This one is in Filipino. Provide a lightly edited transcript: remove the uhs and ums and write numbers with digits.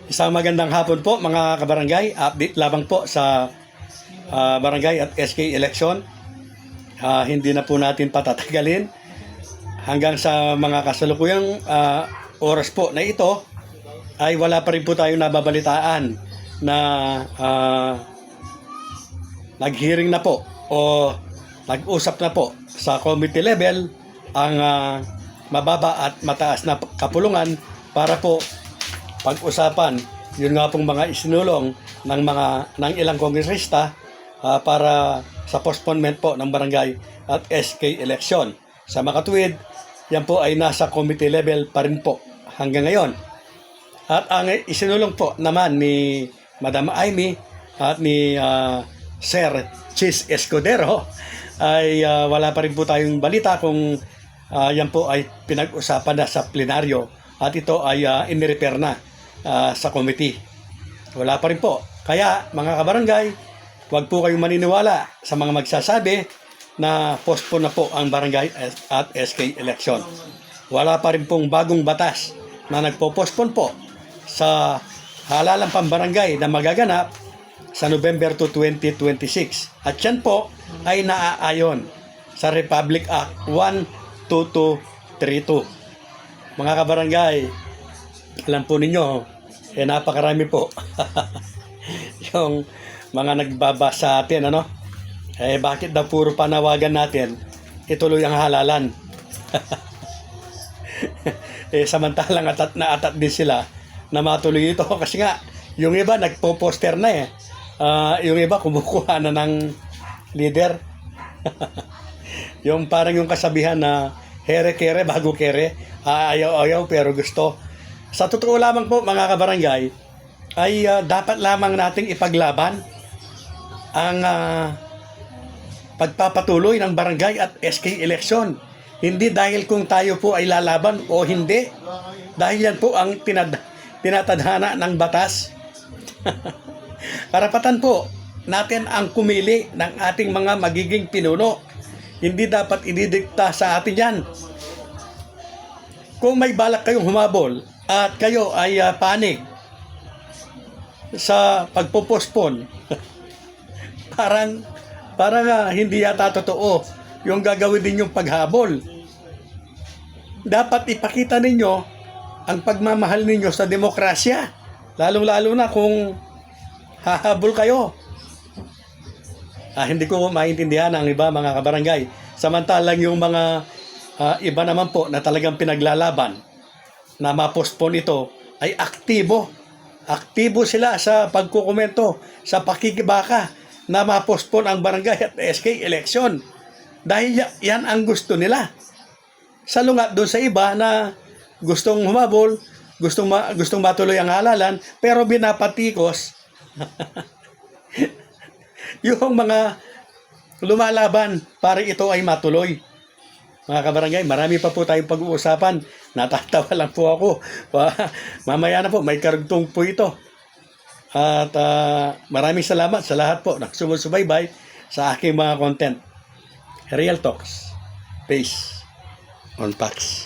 Isang magandang hapon po mga kabarangay. Update lamang po sa barangay at SK election. Hindi na po natin patatagalin hanggang sa mga kasalukuyang oras po na ito ay wala pa rin po tayong nababalitaan na nag-hearing na po o nag-usap na po sa committee level ang mababa at mataas na kapulungan para po pag-usapan yun nga pong mga isinulong ng ilang kongresista para sa postponement po ng barangay at SK election. Sa makatuwid, yan po ay nasa committee level pa rin po hanggang ngayon. At ang isinulong po naman ni Madam Amy at ni Sir Chis Escudero ay wala pa rin po tayong balita kung yan po ay pinag-usapan na sa plenaryo at ito ay in-repair na sa committee. Wala pa rin po. Kaya mga kabarangay, huwag po kayong maniniwala sa mga magsasabi na postpone na po ang barangay at SK election. Wala pa rin pong bagong batas na nagpo-postpone po sa halalang pambarangay na magaganap sa November 2, 2026. At yan po ay naaayon sa Republic Act 12232. Mga kabarangay, alam po ninyo, napakarami po yung mga nagbabasa sa atin, ano? Bakit daw puro panawagan natin ituloy ang halalan? Samantalang atat din sila na matuloy ito kasi nga, yung iba nagpo-poster na yung iba kumukuha na ng leader. Yung parang yung kasabihan na here-kere bago kere, ayaw pero gusto. Sa totoo lamang po mga kabarangay, ay dapat lamang nating ipaglaban ang pagpapatuloy ng barangay at SK election. Hindi dahil kung tayo po ay lalaban o hindi. Dahil yan po ang tinatadhana ng batas. Karapatan po natin ang kumili ng ating mga magiging pinuno. Hindi dapat ididikta sa atin yan. Kung may balak kayong humabol at kayo ay panig sa pagpo-postpone, parang hindi yata totoo yung gagawin din yung paghabol. Dapat ipakita ninyo ang pagmamahal ninyo sa demokrasya, lalong-lalo na kung hahabol kayo. Hindi ko maintindihan ang iba mga kabarangay. Samantalang yung mga iba naman po na talagang pinaglalaban na ma-postpone ito ay aktibo. Aktibo sila sa pagkukomento, sa pakikibaka na ma-postpone ang barangay at SK election. Dahil yan ang gusto nila. Salungat doon sa iba na gustong humabol, gustong matuloy ang halalan, pero binapatikos yung mga lumalaban para ito ay matuloy. Mga kabarangay, marami pa po tayong pag-uusapan. Natatawa lang po ako. Mamaya na po, may karugtong po ito. At maraming salamat sa lahat po na sumusubaybay sa aking mga content. Real Talks. Peace on Pax.